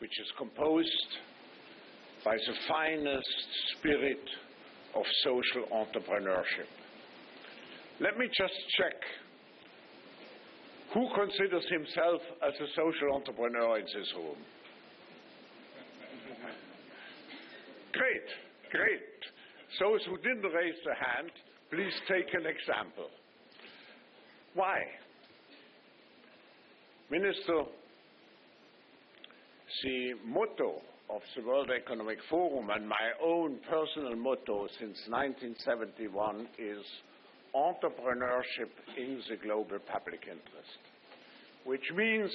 which is composed by the finest spirit of social entrepreneurship. Let me just check who considers himself as a social entrepreneur in this room. Great, great. Those who didn't raise their hand, please take an example. Why? Minister, the motto of the World Economic Forum and my own personal motto since 1971 is entrepreneurship in the global public interest, which means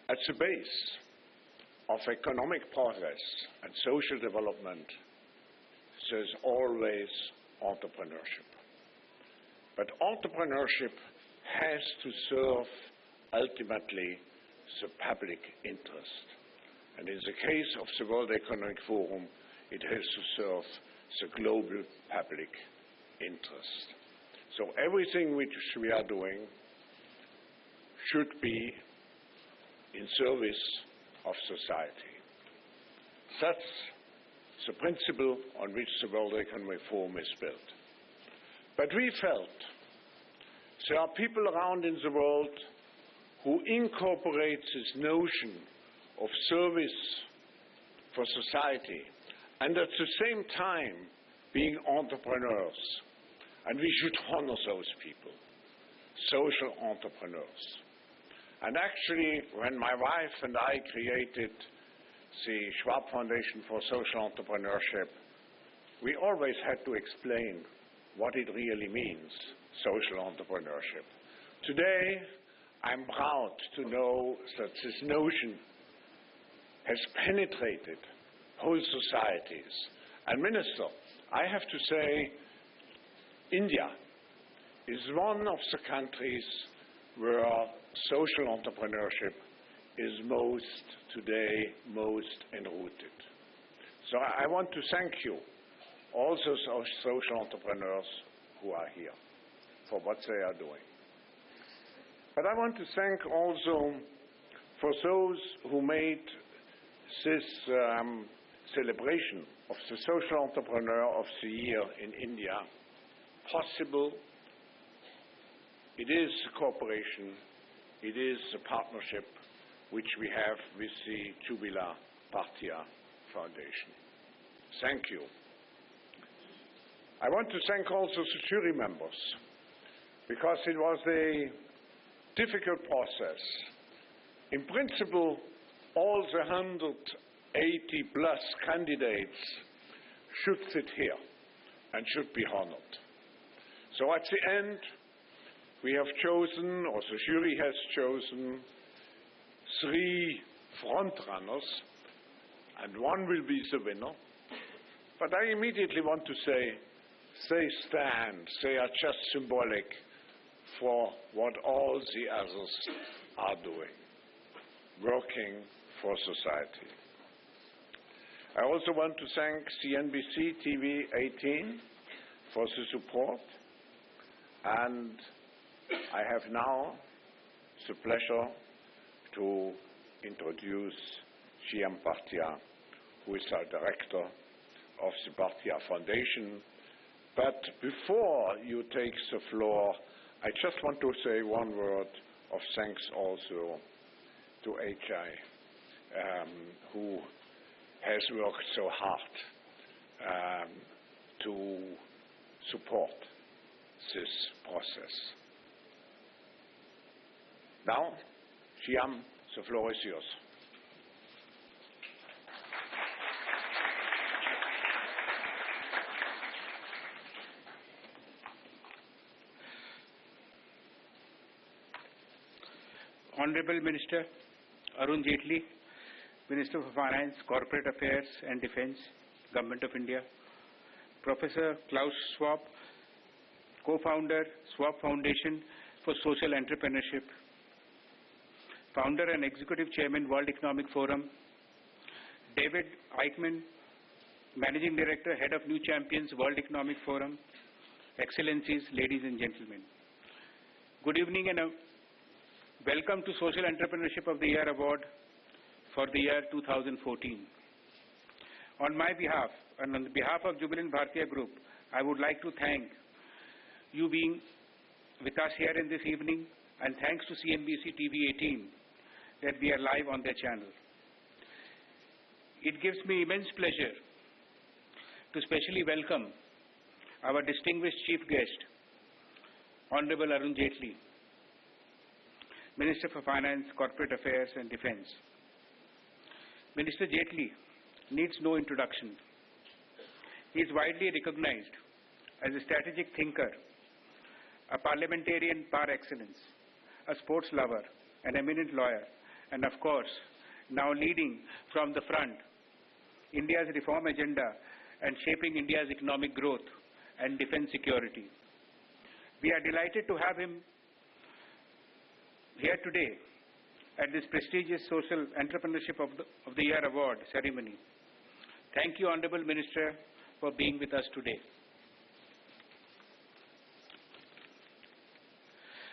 at the base of economic progress and social development, there's always entrepreneurship. But entrepreneurship has to serve ultimately the public interest. And in the case of the World Economic Forum, it has to serve the global public interest. So everything which we are doing should be in service of society. That's the principle on which the World Economic Forum is built. But we felt there are people around in the world who incorporate this notion of service for society and at the same time being entrepreneurs. And we should honor those people, social entrepreneurs. And actually, when my wife and I created the Schwab Foundation for Social Entrepreneurship, we always had to explain what it really means, social entrepreneurship. Today, I'm proud to know that this notion has penetrated whole societies. And Minister, I have to say, India is one of the countries where social entrepreneurship is most enrooted. So I want to thank you, all those social entrepreneurs who are here, for what they are doing. But I want to thank also for those who made this celebration of the Social Entrepreneur of the Year in India possible. It is a cooperation, it is a partnership which we have with the Jubilant Bhartia Foundation. Thank you. I want to thank also the jury members, because it was a difficult process. In principle, all the 180 plus candidates should sit here and should be honored. So at the end, we have chosen, or the jury has chosen, 3 frontrunners, and one will be the winner. But I immediately want to say, they stand, they are just symbolic for what all the others are doing, working for society. I also want to thank CNBC TV 18 for the support, and I have now the pleasure to introduce G.M. Bhartia, who is our director of the Bhartia Foundation. But before you take the floor, I just want to say one word of thanks also to HI, who has worked so hard to support this process. Now, Shyam, the floor is yours. Honorable Minister Arun Jaitley, Minister for Finance, Corporate Affairs and Defence, Government of India, Professor Klaus Schwab, co-founder, Schwab Foundation for Social Entrepreneurship, founder and executive chairman, World Economic Forum, David Eichmann, managing director, head of New Champions, World Economic Forum, Excellencies, ladies and gentlemen. Good evening and a Welcome to Social Entrepreneurship of the Year Award for the year 2014. On my behalf and on behalf of Jubilant Bhartia Group, I would like to thank you being with us here in this evening, and thanks to CNBC TV 18 that we are live on their channel. It gives me immense pleasure to specially welcome our distinguished chief guest, Honorable Arun Jaitley, Minister for Finance, Corporate Affairs and Defence. Minister Jaitley needs no introduction. He is widely recognized as a strategic thinker, a parliamentarian par excellence, a sports lover, an eminent lawyer, and of course, now leading from the front India's reform agenda and shaping India's economic growth and defence security. We are delighted to have him here today at this prestigious Social Entrepreneurship of the Year Award ceremony. Thank you, Honourable Minister, for being with us today.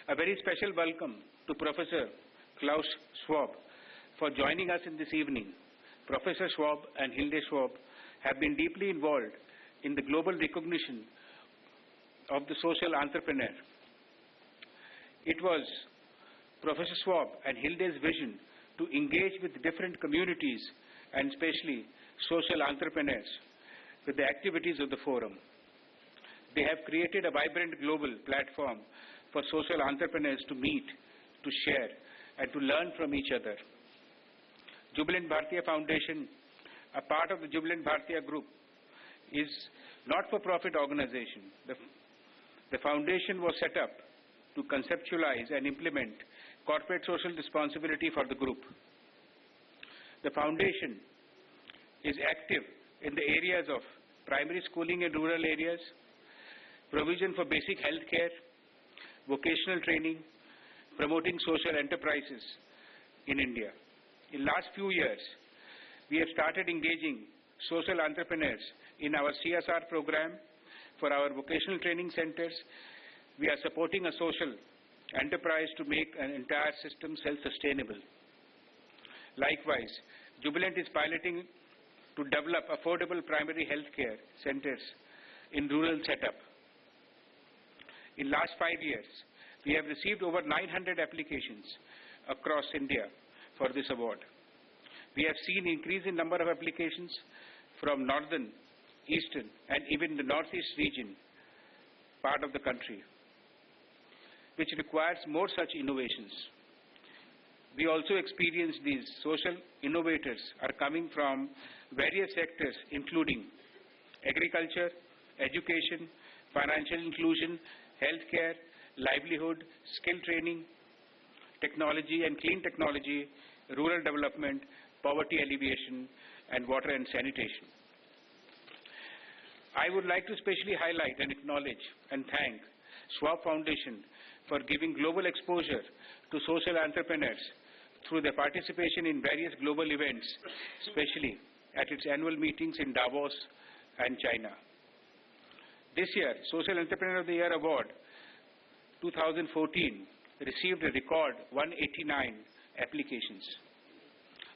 A very special welcome to Professor Klaus Schwab for joining us in this evening. Professor Schwab and Hilde Schwab have been deeply involved in the global recognition of the social entrepreneur. It was Professor Schwab and Hilde's vision to engage with different communities and especially social entrepreneurs with the activities of the forum. They have created a vibrant global platform for social entrepreneurs to meet, to share, and to learn from each other. Jubilant Bhartia Foundation, a part of the Jubilant Bhartia Group, is not-for-profit organization. The foundation was set up to conceptualize and implement corporate social responsibility for the group. The foundation is active in the areas of primary schooling in rural areas, provision for basic health care, vocational training, promoting social enterprises in India. In last few years, we have started engaging social entrepreneurs in our CSR program for our vocational training centers. We are supporting a social enterprise to make an entire system self-sustainable. Likewise, Jubilant is piloting to develop affordable primary health care centers in rural setup. In last 5 years, we have received over 900 applications across India for this award. We have seen increase in number of applications from northern, eastern, and even the northeast region part of the country, which requires more such innovations. We also experience these social innovators are coming from various sectors, including agriculture, education, financial inclusion, healthcare, livelihood, skill training, technology and clean technology, rural development, poverty alleviation, and water and sanitation. I would like to specially highlight and acknowledge and thank Schwab Foundation for giving global exposure to social entrepreneurs through their participation in various global events, especially at its annual meetings in Davos and China. This year, Social Entrepreneur of the Year Award 2014 received a record 189 applications.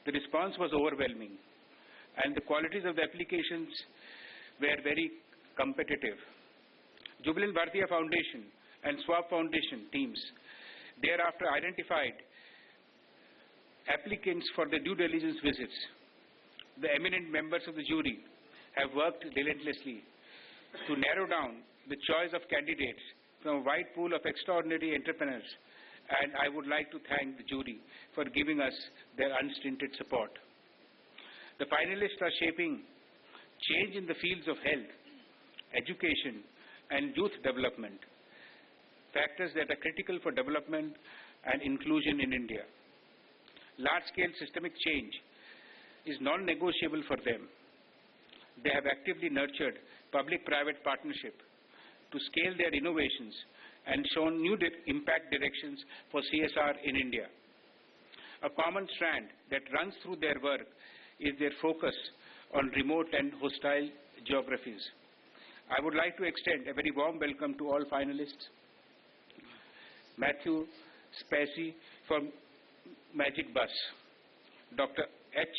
The response was overwhelming, and the qualities of the applications were very competitive. Jubilant Bhartia Foundation and Schwab Foundation teams thereafter identified applicants for the due diligence visits. The eminent members of the jury have worked relentlessly to narrow down the choice of candidates from a wide pool of extraordinary entrepreneurs, and I would like to thank the jury for giving us their unstinted support. The finalists are shaping change in the fields of health, education, and youth development, factors that are critical for development and inclusion in India. Large-scale systemic change is non-negotiable for them. They have actively nurtured public-private partnership to scale their innovations and shown new impact directions for CSR in India. A common strand that runs through their work is their focus on remote and hostile geographies. I would like to extend a very warm welcome to all finalists. Matthew Spacey, from Magic Bus, Dr. H.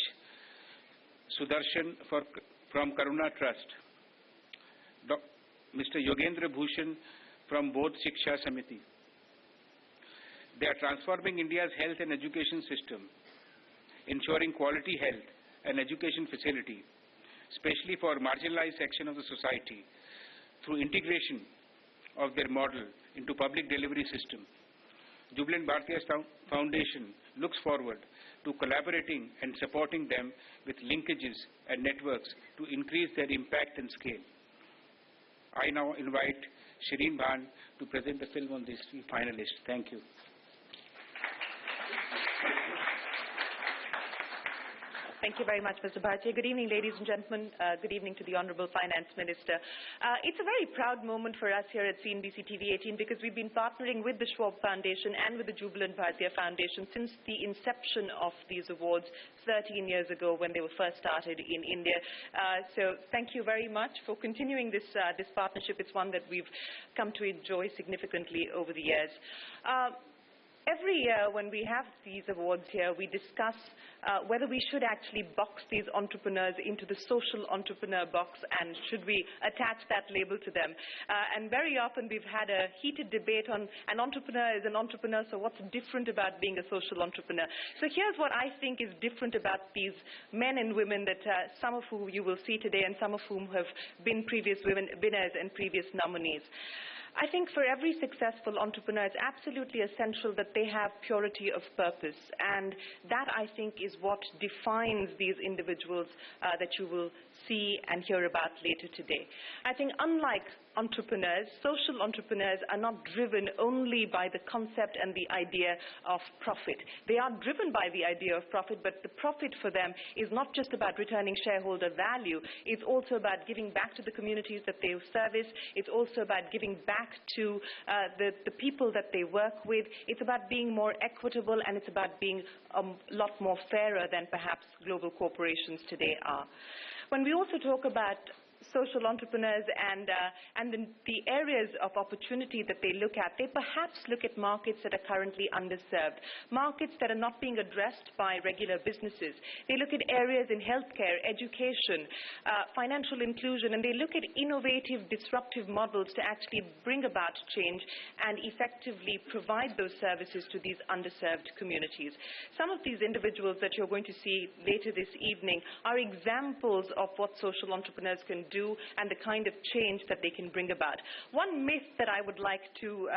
Sudarshan from Karuna Trust, Mr. Yogendra Bhushan from both Shiksha Samiti. They are transforming India's health and education system, ensuring quality health and education facility, especially for marginalized section of the society, through integration of their model into public delivery system. Jubilant Bhartia Foundation looks forward to collaborating and supporting them with linkages and networks to increase their impact and scale. I now invite Shireen Bhan to present the film on these three finalists. Thank you. Thank you very much, Mr. Bhartia. Good evening, ladies and gentlemen. Good evening to the Honorable Finance Minister. It's a very proud moment for us here at CNBC TV 18 because we've been partnering with the Schwab Foundation and with the Jubilant Bhartia Foundation since the inception of these awards 13 years ago when they were first started in India. So thank you very much for continuing this partnership. It's one that we've come to enjoy significantly over the years. Every year when we have these awards here, we discuss whether we should actually box these entrepreneurs into the social entrepreneur box and should we attach that label to them. And very often we've had a heated debate on an entrepreneur is an entrepreneur, so what's different about being a social entrepreneur? So here's what I think is different about these men and women that some of whom you will see today and some of whom have been previous winners and previous nominees. I think for every successful entrepreneur, it's absolutely essential that they have purity of purpose. And that, I think, is what defines these individuals that you will see and hear about later today. I think unlike entrepreneurs, social entrepreneurs are not driven only by the concept and the idea of profit. They are driven by the idea of profit, but the profit for them is not just about returning shareholder value. It's also about giving back to the communities that they service. It's also about giving back to the people that they work with. It's about being more equitable, and it's about being a lot more fairer than perhaps global corporations today are. When we also talk about social entrepreneurs and the areas of opportunity that they look at, they perhaps look at markets that are currently underserved, markets that are not being addressed by regular businesses. They look at areas in healthcare, education, financial inclusion, and they look at innovative, disruptive models to actually bring about change and effectively provide those services to these underserved communities. Some of these individuals that you're going to see later this evening are examples of what social entrepreneurs can do and the kind of change that they can bring about. One myth that I would like to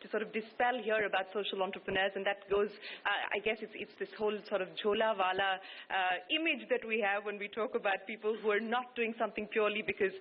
sort of dispel here about social entrepreneurs, and that goes, I guess it's this whole sort of jhola wala image that we have when we talk about people who are not doing something purely because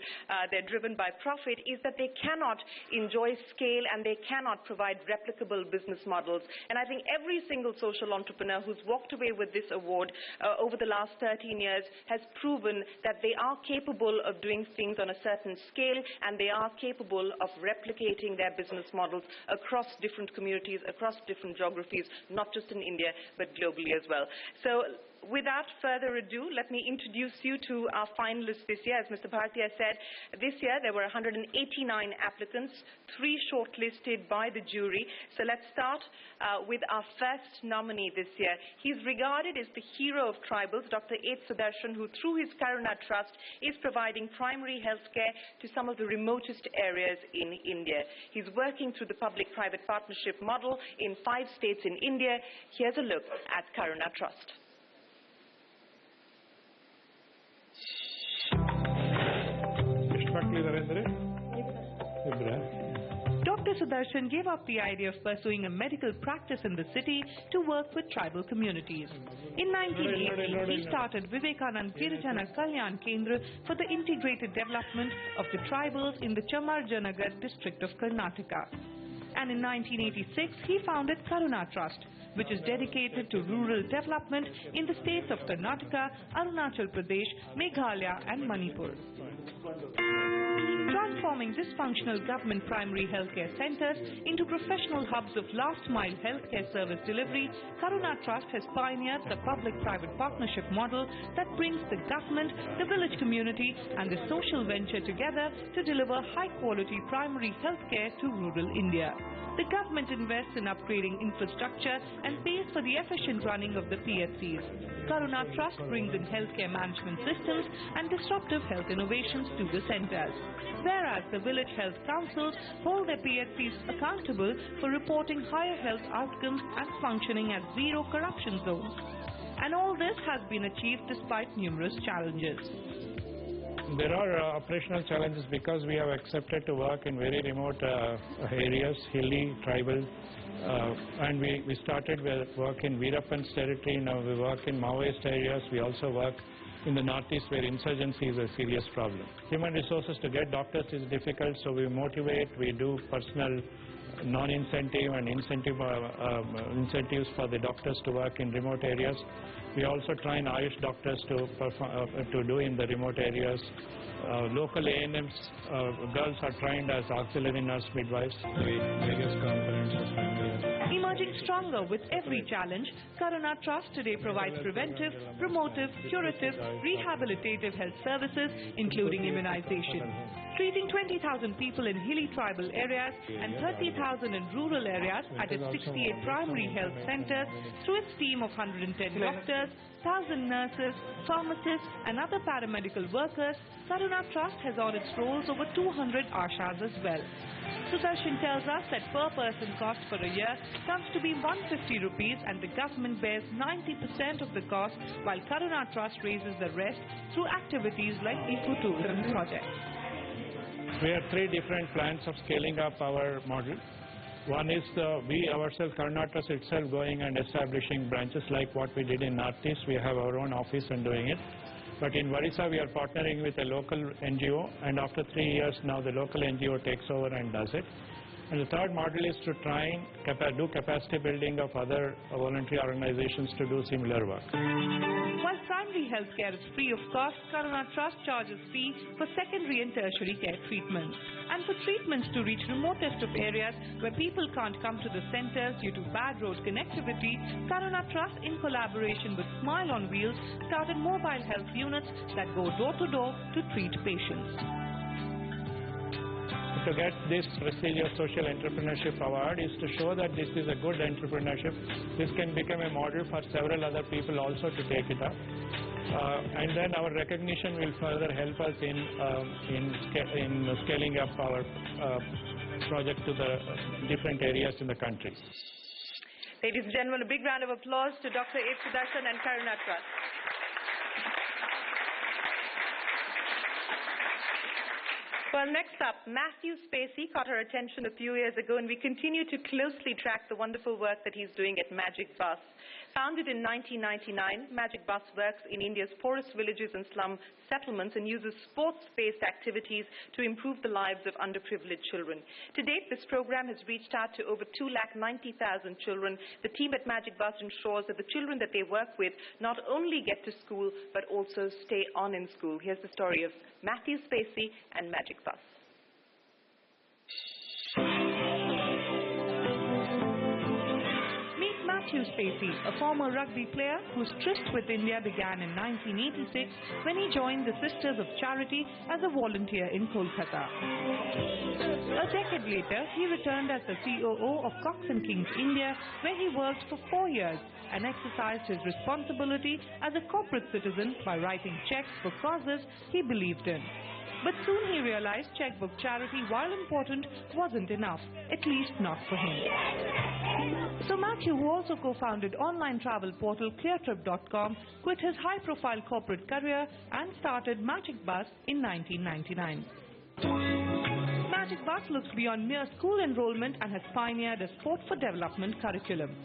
they're driven by profit, is that they cannot enjoy scale and they cannot provide replicable business models. And I think every single social entrepreneur who's walked away with this award over the last 13 years has proven that they are capable of doing things on a certain scale, and they are capable of replicating their business models across different communities, across different geographies, not just in India, but globally as well. So without further ado, let me introduce you to our finalists this year. As Mr. Bhartia said, this year there were 189 applicants, 3 shortlisted by the jury. So let's start with our first nominee this year. He's regarded as the hero of tribals, Dr. H. Sudarshan, who through his Karuna Trust is providing primary health care to some of the remotest areas in India. He's working through the public-private partnership model in 5 states in India. Here's a look at Karuna Trust. Dr. Sudarshan gave up the idea of pursuing a medical practice in the city to work with tribal communities. In 1980, he started Vivekanand Girijana Kalyan Kendra for the integrated development of the tribals in the Chamarjanagar district of Karnataka. And in 1986, he founded Karuna Trust, which is dedicated to rural development in the states of Karnataka, Arunachal Pradesh, Meghalaya and Manipur. Transforming dysfunctional government primary healthcare centres into professional hubs of last-mile healthcare service delivery, Karuna Trust has pioneered the public-private partnership model that brings the government, the village community and the social venture together to deliver high-quality primary healthcare to rural India. The government invests in upgrading infrastructure and pays for the efficient running of the PHCs. Karuna Trust brings in healthcare management systems and disruptive health innovations to the centres. Whereas the village health councils hold their PHCs accountable for reporting higher health outcomes and functioning as zero corruption zones. And all this has been achieved despite numerous challenges. There are operational challenges because we have accepted to work in very remote areas, hilly, tribal, and we started with work in Veerappan's territory. Now we work in Maoist areas. We also work in the northeast where insurgency is a serious problem. Human resources to get doctors is difficult, so we motivate, we do personal non-incentive and incentives for the doctors to work in remote areas. We also train Ayush doctors to do in the remote areas. Local ANMs, girls are trained as auxiliary nurse midwives. Various components of family. Emerging stronger with every challenge, Karuna Trust today provides preventive, promotive, curative, rehabilitative health services, including immunization. Treating 20,000 people in hilly tribal areas and 30,000 in rural areas at its 68 primary health centers through its team of 110 doctors, 1,000 nurses, pharmacists and other paramedical workers, Karuna Trust has on its rolls over 200 Ashas as well. Sudarshan tells us that per person cost for a year comes to be 150 rupees and the government bears 90% of the cost while Karuna Trust raises the rest through activities like ecotourism projects. We have three different plans of scaling up our model. One is we ourselves, Karuna Trust itself, going and establishing branches like what we did in Northeast. We have our own office and doing it. But in Odisha, we are partnering with a local NGO, and after 3 years now, the local NGO takes over and does it. And the third model is to try and do capacity building of other voluntary organizations to do similar work. While primary health care is free of cost, Karuna Trust charges fee for secondary and tertiary care treatments. And for treatments to reach remotest of areas where people can't come to the centers due to bad road connectivity, Karuna Trust, in collaboration with Smile on Wheels, started mobile health units that go door to door to treat patients. To get this prestigious social entrepreneurship award is to show that this is a good entrepreneurship. This can become a model for several other people also to take it up. And then our recognition will further help us in scaling up our project to the different areas in the country. Ladies and gentlemen, a big round of applause to Dr. A. Sudarshan and Karuna Trust. Well, next up, Matthew Spacey caught our attention a few years ago, and we continue to closely track the wonderful work that he's doing at Magic Bus. Founded in 1999, Magic Bus works in India's poorest villages and slum settlements and uses sports-based activities to improve the lives of underprivileged children. To date, this program has reached out to over 290,000 children. The team at Magic Bus ensures that the children that they work with not only get to school, but also stay on in school. Here's the story of Matthew Spacey and Magic Bus. Matthew Spacey, a former rugby player whose tryst with India began in 1986 when he joined the Sisters of Charity as a volunteer in Kolkata. A decade later, he returned as the COO of Cox & Kings India, where he worked for 4 years and exercised his responsibility as a corporate citizen by writing checks for causes he believed in. But soon he realized checkbook charity, while important, wasn't enough, at least not for him. So Matthew, who also co-founded online travel portal cleartrip.com, quit his high-profile corporate career and started Magic Bus in 1999. Magic Bus looks beyond mere school enrollment and has pioneered a sport for development curriculum.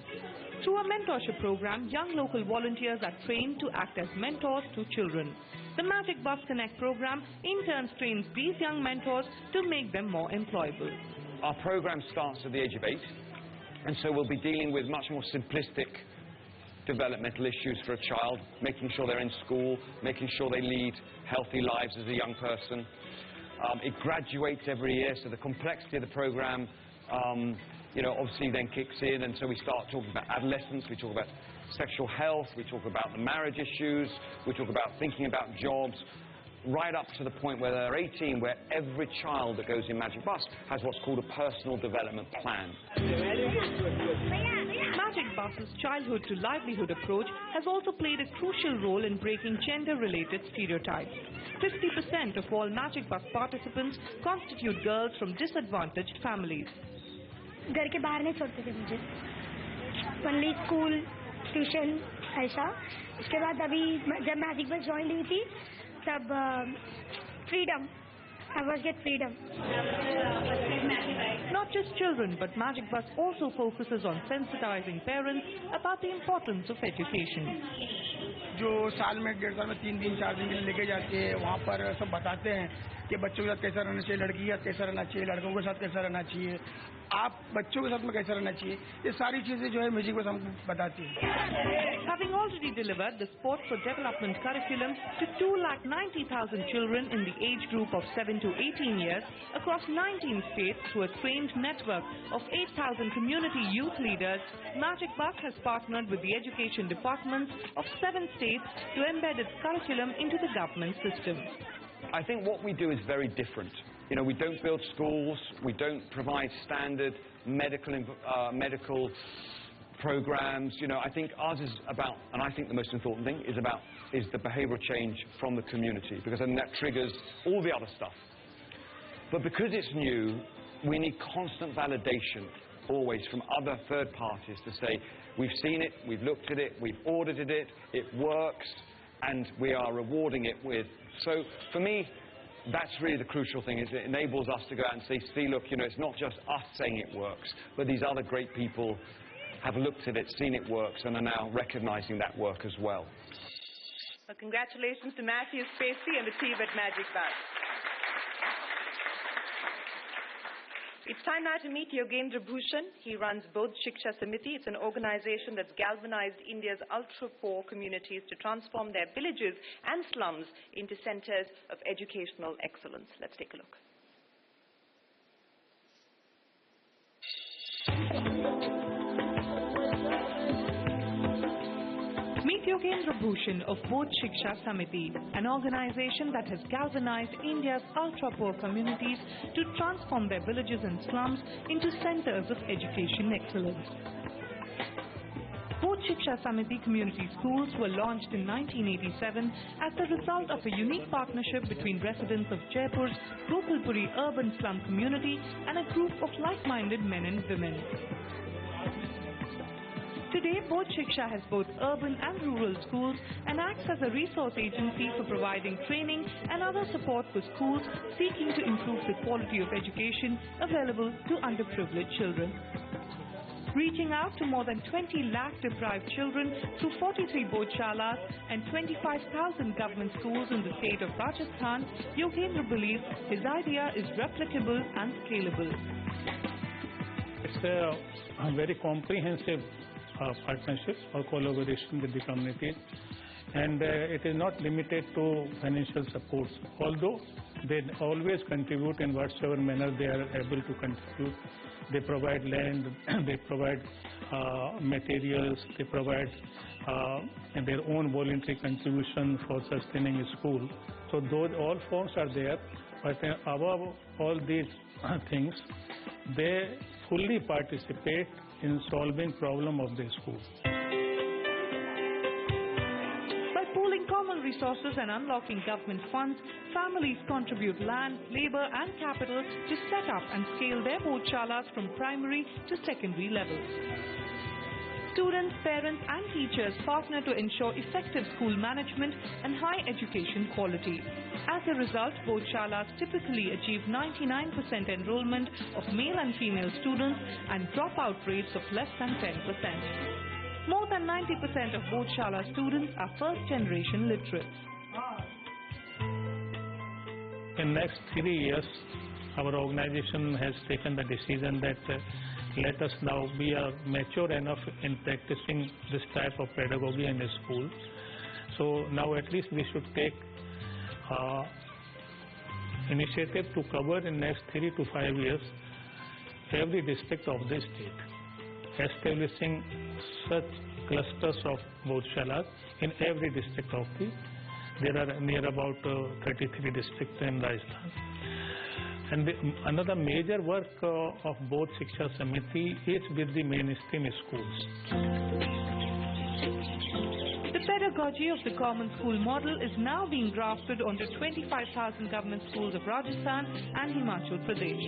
Through a mentorship program, young local volunteers are trained to act as mentors to children. The Magic Bus Connect program in turn trains these young mentors to make them more employable. Our program starts at the age of 8, and so we'll be dealing with much more simplistic developmental issues for a child, making sure they're in school, making sure they lead healthy lives as a young person. It graduates every year, so the complexity of the program, obviously then kicks in, and so we start talking about adolescence, we talk about sexual health, we talk about the marriage issues, we talk about thinking about jobs, right up to the point where they're 18, where every child that goes in Magic Bus has what's called a personal development plan. Magic Bus's childhood to livelihood approach has also played a crucial role in breaking gender-related stereotypes. 50% of all Magic Bus participants constitute girls from disadvantaged families. घर के बाहर नहीं छोड़ते थे मुझे, only school, tuition ऐसा. इसके बाद अभी जब मैजिक बस ज्वाइन हुई थी तब freedom, I was get freedom. Not just children, but Magic Bus also focuses on sensitizing parents about the importance of education. जो साल में 1.5 साल में 3 दिन 4 दिन के लिए लेके जाते हैं, वहाँ पर सब बताते हैं कि बच्चों के साथ कैसा रहना चाहिए, लड़की के साथ कैसा रहना चाहिए, लड़कों के साथ कैसा रहना चाहिए, आप बच्चों के साथ में कैसा रहना चाहिए, ये सारी चीजें जो है म्यूजिक बस हमको बताती है. Having already delivered the Sport for Development curriculum to 290,000 children in the age group of 7 to 18 years across 19 states through a trained network of 8,000 community youth leaders, Magic Bus has partnered with the education departments of 7 states to embed its curriculum into the government system. I think what we do is very different. We don't build schools, we don't provide standard medical programs. I think ours is about, and I think the most important thing is the behavioural change from the community, because then that triggers all the other stuff. But because it's new, we need constant validation always from other third parties to say, we've seen it, we've looked at it, we've audited it, it works, and we are rewarding it with. So for me, that's really the crucial thing, is it enables us to go out and say, see, look, it's not just us saying it works, but these other great people have looked at it, seen it works, and are now recognizing that work as well. Well, congratulations to Matthew Spacey and the team at Magic Bus. It's time now to meet Yogendra Bhushan. He runs both Shiksha Samiti. It's an organization that's galvanized India's ultra-poor communities to transform their villages and slums into centers of educational excellence. Let's take a look. Meet Yogendra Bhushan of both Shiksha Samiti, an organization that has galvanized India's ultra-poor communities to transform their villages and slums into centers of education excellence. Both Shiksha Samiti community schools were launched in 1987 as the result of a unique partnership between residents of Jaipur's Gopalpuri urban slum community and a group of like-minded men and women. Today, both Shiksha has both urban and rural schools and acts as a resource agency for providing training and other support for schools seeking to improve the quality of education available to underprivileged children. Reaching out to more than 20 lakh deprived children through 43 Bodhshalas and 25,000 government schools in the state of Rajasthan, Yogendra believes his idea is replicable and scalable. It's a very comprehensive partnership or collaboration with the community, and it is not limited to financial supports, although they always contribute in whatsoever manner they are able to contribute. They provide land, they provide materials, they provide their own voluntary contribution for sustaining a school. So those all forms are there, but above all these things, they fully participate in solving problem of the school. By pooling common resources and unlocking government funds, families contribute land, labor and capital to set up and scale their Bodhshalas from primary to secondary levels. Students, parents and teachers partner to ensure effective school management and high education quality. As a result, Bodhshalas typically achieve 99% enrollment of male and female students and dropout rates of less than 10%. More than 90% of Bodhshala students are first-generation literates. In the next 3 years, our organization has taken the decision that let us now be mature enough in practicing this type of pedagogy in the school. So now at least we should take initiative to cover in next 3 to 5 years every district of the state, establishing such clusters of bodhshalas in every district of the. There are near about 33 districts in Rajasthan. And another major work of both Shiksha Samiti is with the mainstream schools. The pedagogy of the common school model is now being grafted onto 25,000 government schools of Rajasthan and Himachal Pradesh.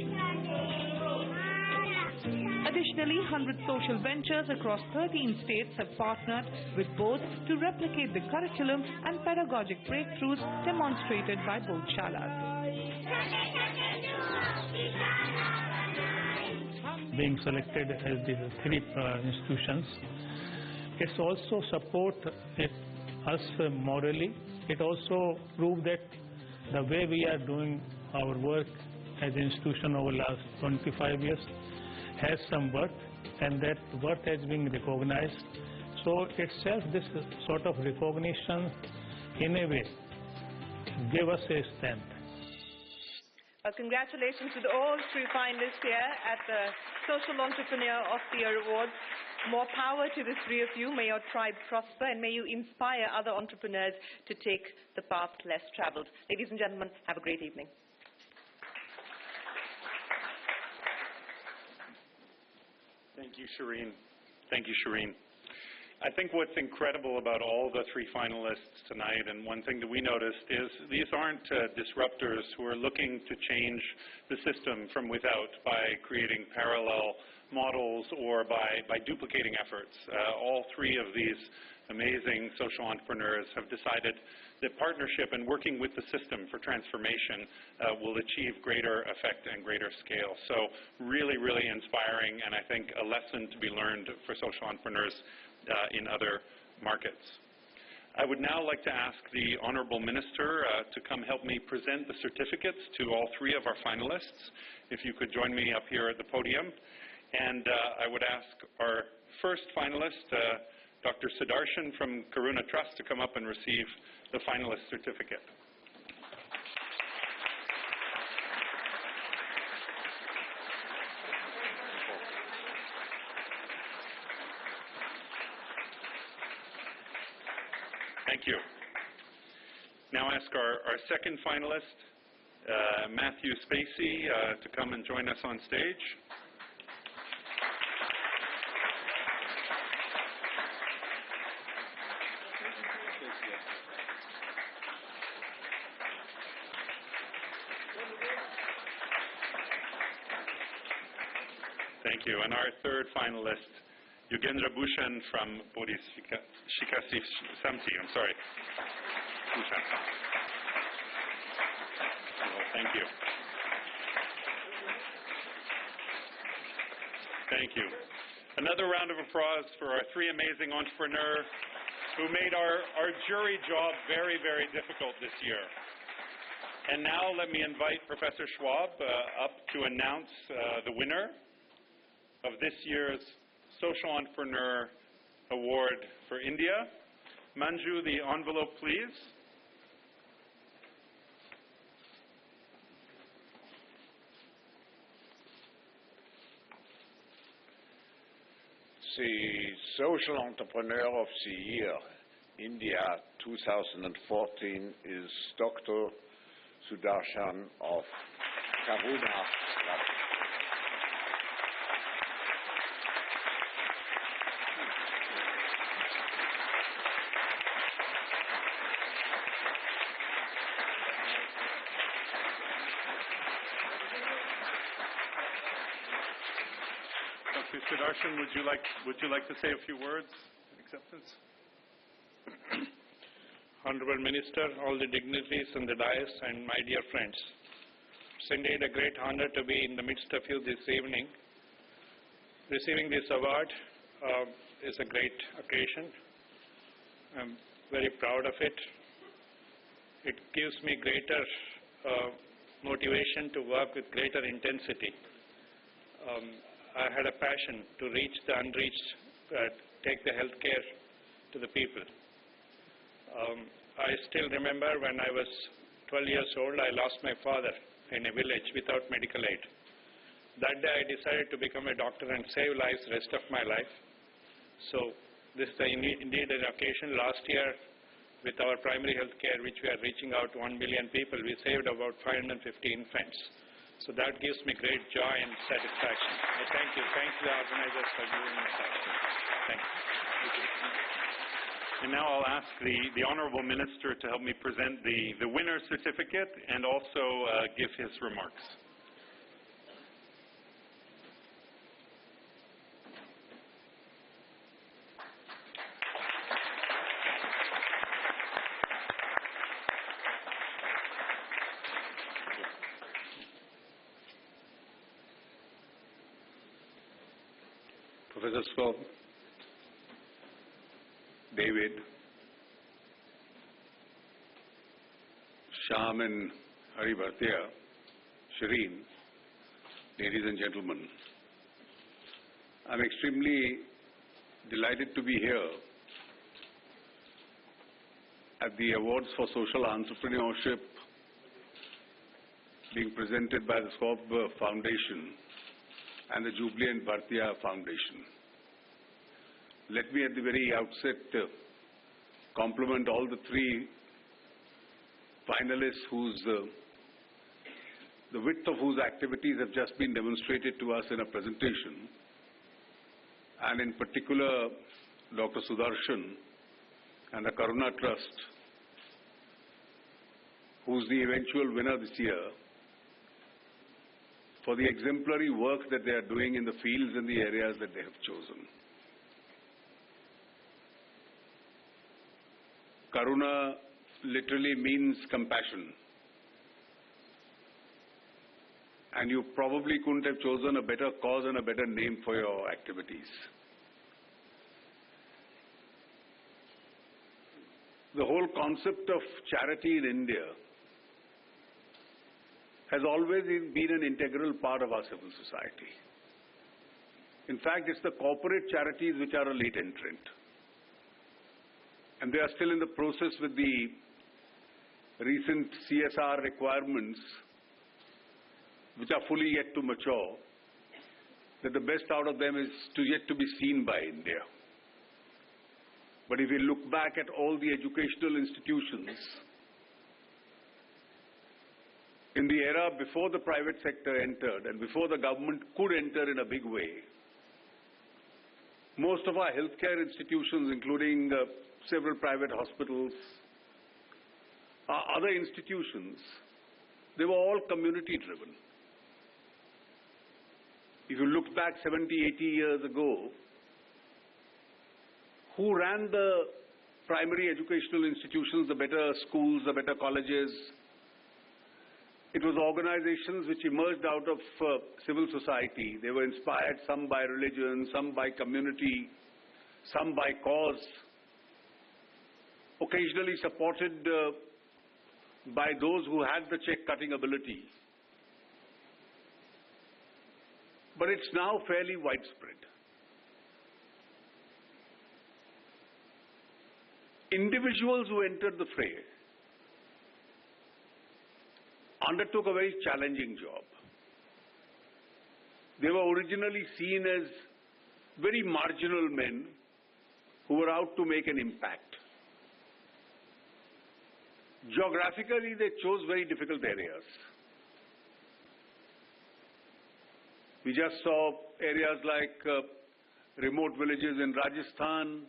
Additionally, 100 social ventures across 13 states have partnered with both to replicate the curriculum and pedagogic breakthroughs demonstrated by both shalas. Being selected as the 3 institutions, it's also support us morally. It also proves that the way we are doing our work as an institution over the last 25 years has some worth, and that worth has been recognized. So itself, this sort of recognition, in a way, gave us a strength. Congratulations to all 3 finalists here at the Social Entrepreneur of the Year Awards. More power to the 3 of you. May your tribe prosper, and may you inspire other entrepreneurs to take the path less traveled. Ladies and gentlemen, have a great evening. Thank you, Shireen. Thank you, Shireen. I think what's incredible about all the 3 finalists tonight, and one thing that we noticed, is these aren't disruptors who are looking to change the system from without by creating parallel models or by duplicating efforts. All 3 of these amazing social entrepreneurs have decided that partnership and working with the system for transformation will achieve greater effect and greater scale. So really, really inspiring, and I think a lesson to be learned for social entrepreneurs in other markets. I would now like to ask the Honourable Minister to come help me present the certificates to all 3 of our finalists. If you could join me up here at the podium. And I would ask our first finalist, Dr. Sudarshan from Karuna Trust, to come up and receive the finalist certificate. Thank you. Now ask our second finalist, Matthew Spacey, to come and join us on stage. Thank you. And our third finalist, Yogendra Bhushan from Shiksha Samiti. I'm sorry. Bhushan. Well, thank you. Thank you. Another round of applause for our 3 amazing entrepreneurs who made our jury job very, very difficult this year. And now let me invite Professor Schwab up to announce the winner of this year's Social Entrepreneur Award for India. Manju, the envelope, please. The Social Entrepreneur of the Year, India 2014, is Dr. Sudarshan of Karuna. Sudarshan, would you like to say a few words in acceptance? Honorable Minister, all the dignitaries on the dais, and my dear friends, it's indeed a great honor to be in the midst of you this evening. Receiving this award is a great occasion. I'm very proud of it. It gives me greater motivation to work with greater intensity. I had a passion to reach the unreached, take the healthcare to the people. I still remember when I was 12 years old, I lost my father in a village without medical aid. That day I decided to become a doctor and save lives the rest of my life. So this is indeed an occasion. Last year, with our primary health care, which we are reaching out to 1 million people, we saved about 550 infants. So that gives me great joy and satisfaction. Thank you. Thank the organizers for giving me that. Thank you. And now I'll ask the Honourable Minister to help me present the winner's certificate and also give his remarks. Professor Swab, David, Shyam and Bhartia, Shireen, ladies and gentlemen, I'm extremely delighted to be here at the Awards for Social Entrepreneurship being presented by the Swab Foundation and the Jubilant Bhartia Foundation. Let me at the very outset compliment all the three finalists the width of whose activities have just been demonstrated to us in a presentation, and in particular Dr. Sudarshan and the Karuna Trust, who's the eventual winner this year, for the exemplary work that they are doing in the fields and the areas that they have chosen. Karuna literally means compassion. And you probably couldn't have chosen a better cause and a better name for your activities. The whole concept of charity in India has always been an integral part of our civil society. In fact, it's the corporate charities which are a late entrant. And they are still in the process with the recent CSR requirements, which are fully yet to mature, that the best out of them is yet to be seen by India. But if you look back at all the educational institutions, in the era before the private sector entered and before the government could enter in a big way, most of our healthcare institutions, including several private hospitals, other institutions, they were all community driven. If you look back 70, 80 years ago, who ran the primary educational institutions, the better schools, the better colleges? It was organizations which emerged out of civil society. They were inspired, some by religion, some by community, some by cause, occasionally supported by those who had the check-cutting ability. But it's now fairly widespread. Individuals who entered the fray undertook a very challenging job. They were originally seen as very marginal men who were out to make an impact. Geographically, they chose very difficult areas. We just saw areas like remote villages in Rajasthan,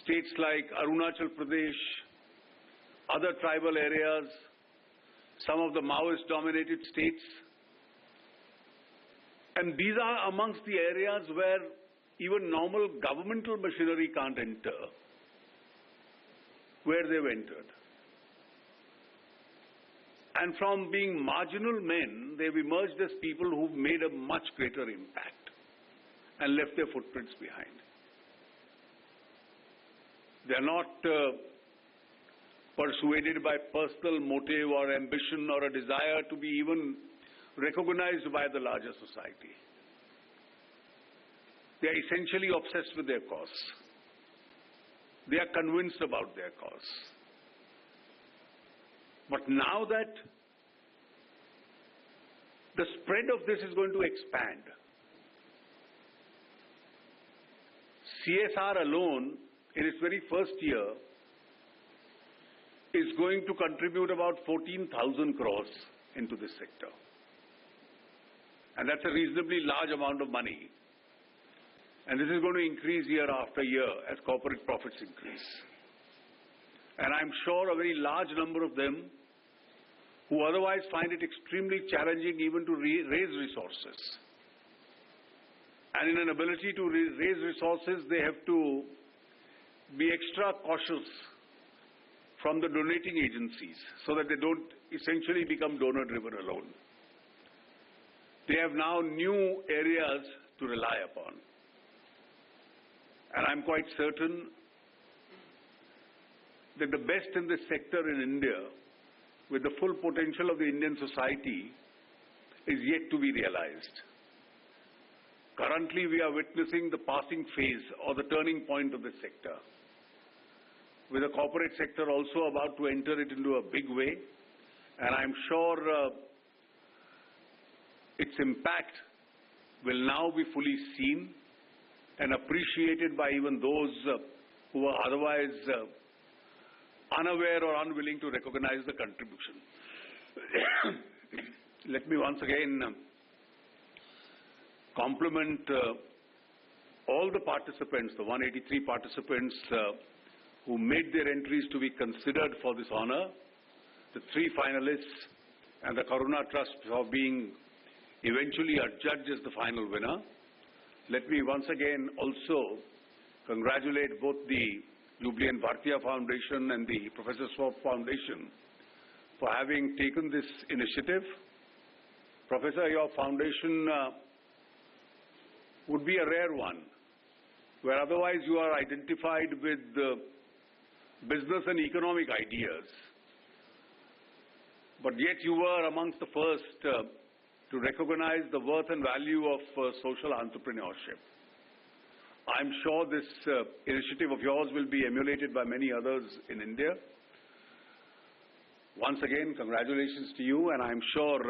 states like Arunachal Pradesh, other tribal areas, some of the Maoist-dominated states. And these are amongst the areas where even normal governmental machinery can't enter, where they've entered. And from being marginal men, they've emerged as people who've made a much greater impact and left their footprints behind. They're not persuaded by personal motive or ambition or a desire to be even recognized by the larger society. They are essentially obsessed with their cause. They are convinced about their cause. But now that the spread of this is going to expand, CSR alone, in its very first year, is going to contribute about 14,000 crores into this sector. And that's a reasonably large amount of money. And this is going to increase year after year as corporate profits increase. And I'm sure a very large number of them who otherwise find it extremely challenging even to raise resources. And in an ability to raise resources, they have to be extra cautious from the donating agencies so that they don't essentially become donor-driven alone. They have now new areas to rely upon. And I'm quite certain that the best in this sector in India, with the full potential of the Indian society, is yet to be realized. Currently, we are witnessing the passing phase or the turning point of this sector, with the corporate sector also about to enter it into a big way. And I'm sure its impact will now be fully seen and appreciated by even those who are otherwise unaware or unwilling to recognize the contribution. Let me once again compliment all the participants, the 183 participants who made their entries to be considered for this honor, the 3 finalists and the Karuna Trust for being eventually adjudged as the final winner. Let me once again also congratulate both the Jubilant Bhartia Foundation and the Professor Swab Foundation for having taken this initiative. Professor, your foundation would be a rare one, where otherwise you are identified with business and economic ideas. But yet you were amongst the first to recognize the worth and value of social entrepreneurship. I'm sure this initiative of yours will be emulated by many others in India. Once again, congratulations to you, and I'm sure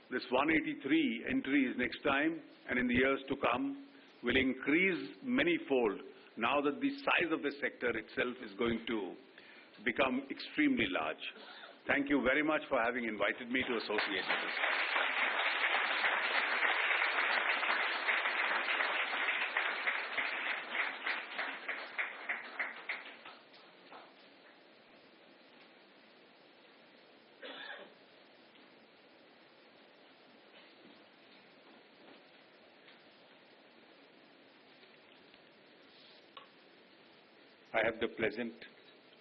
this 183 entries next time and in the years to come will increase manyfold now that the size of the sector itself is going to become extremely large. Thank you very much for having invited me to associate with this. I have the pleasant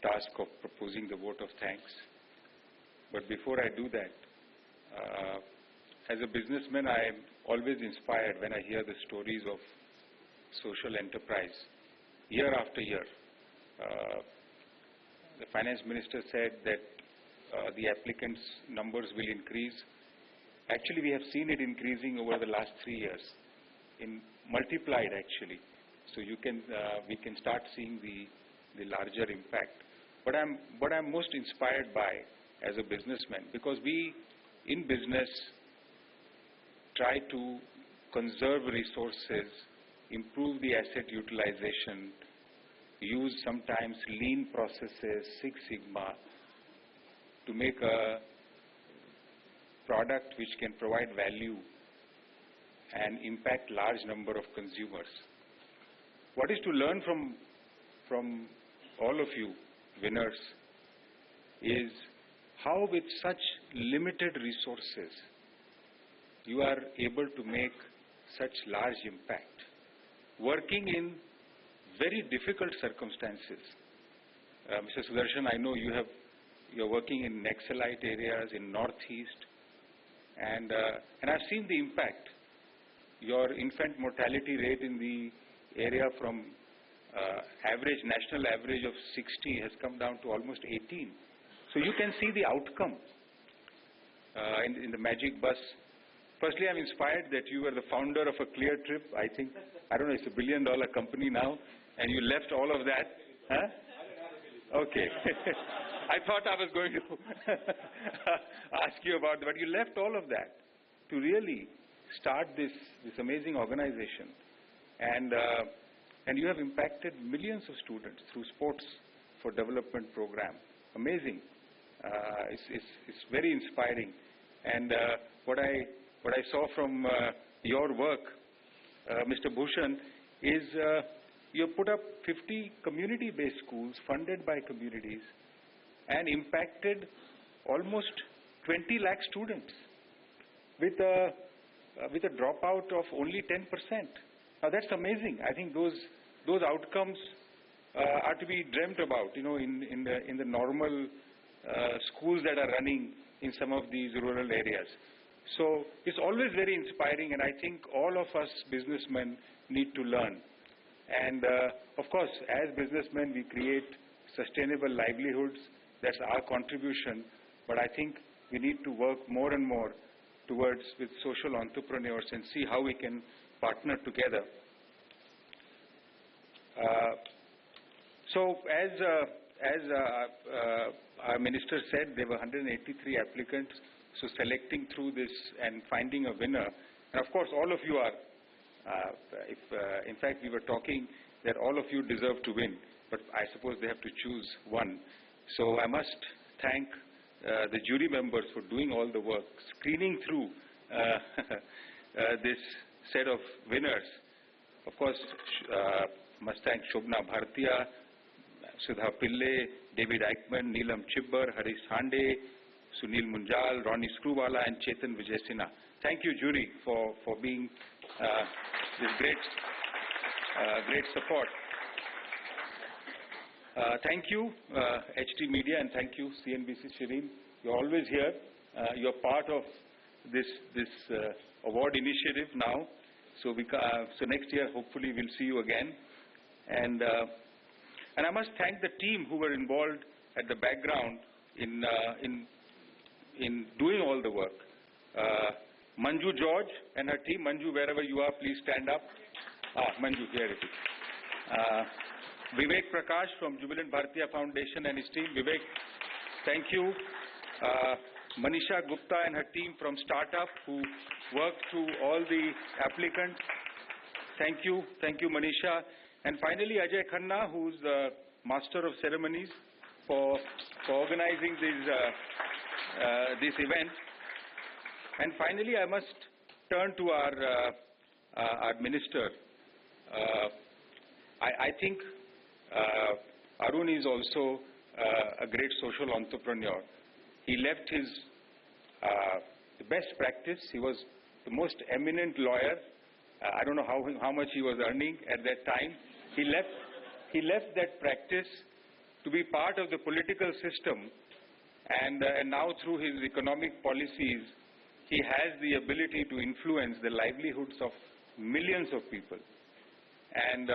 task of proposing the vote of thanks. But before I do that, as a businessman, I am always inspired when I hear the stories of social enterprise. Year after year, the finance minister said that the applicants' numbers will increase. Actually, we have seen it increasing over the last 3 years, multiplied actually. So we can start seeing the larger impact. But what I'm most inspired by as a businessman, because we in business try to conserve resources, improve the asset utilization, use sometimes lean processes, Six Sigma, to make a product which can provide value and impact large number of consumers. What is to learn from all of you winners is how with such limited resources you are able to make such large impact, working in very difficult circumstances. Mr. Sudarshan, I know you're working in Naxalite areas in Northeast, and I've seen the impact. Your infant mortality rate in the area from national average of 60 has come down to almost 18. So you can see the outcome in the Magic Bus Firstly, I'm inspired that you were the founder of a Clear Trip. I think, I don't know, it's $1 billion company now, and you left all of that. Huh? Okay. I thought I was going to ask you about that, but you left all of that to really start this amazing organization. And you have impacted millions of students through Sports for Development program. Amazing. It's very inspiring. And what I saw from your work, Mr. Bhushan, is you put up 50 community-based schools funded by communities and impacted almost 20 lakh students with a dropout of only 10%. Now that's amazing. I think those outcomes are to be dreamt about, in the normal schools that are running in some of these rural areas. So it's always very inspiring, and I think all of us businessmen need to learn. And of course, as businessmen, we create sustainable livelihoods. That's our contribution. But I think we need to work more and more with social entrepreneurs and see how we can partner together. So as our minister said, there were 183 applicants. So selecting through this and finding a winner. And of course, all of you are, in fact, we were talking that all of you deserve to win. But I suppose they have to choose one. So I must thank the jury members for doing all the work, screening through this set of winners. Of course, must thank Shobna Bhartia, Sudha Pille, David Eichmann, Neelam Chibbar, Harish Hande, Sunil Munjal, Ronnie Screwwala, and Chetan Vijaysinha. Thank you, jury, for being this great support. Thank you, HT Media, and thank you, CNBC Shireen. You're always here. You're part of this award initiative now. So next year, hopefully, we'll see you again. And I must thank the team who were involved at the background in doing all the work. Manju George and her team. Manju, wherever you are, please stand up. Manju, here it is. Vivek Prakash from Jubilant Bhartia Foundation and his team. Vivek, thank you. Manisha Gupta and her team from Startup who worked through all the applicants. Thank you. Thank you, Manisha. And finally, Ajay Khanna, who's the Master of Ceremonies for organizing this event. And finally, I must turn to our minister. I think Arun is also a great social entrepreneur. He left his the best practice. He was the most eminent lawyer. I don't know how much he was earning at that time. He left that practice to be part of the political system, and now through his economic policies, he has the ability to influence the livelihoods of millions of people. And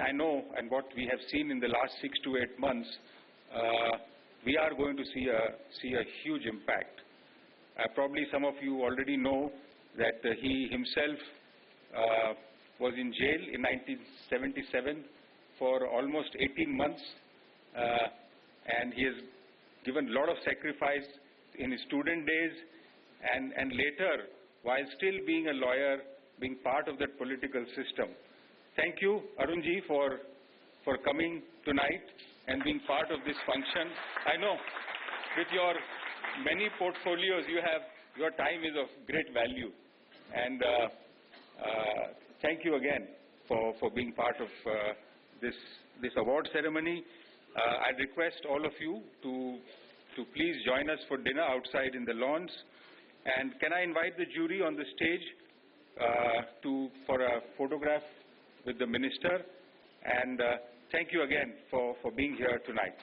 I know, and what we have seen in the last 6 to 8 months, we are going to see a huge impact. Probably some of you already know that he himself was in jail in 1977 for almost 18 months, and he has given a lot of sacrifice in his student days, and later, while still being a lawyer, being part of that political system. Thank you, Arunji, for coming tonight and being part of this function. I know with your many portfolios, your time is of great value. And thank you again for being part of this award ceremony. I request all of you to please join us for dinner outside in the lawns. And can I invite the jury on the stage for a photograph with the minister? And thank you again for being here tonight.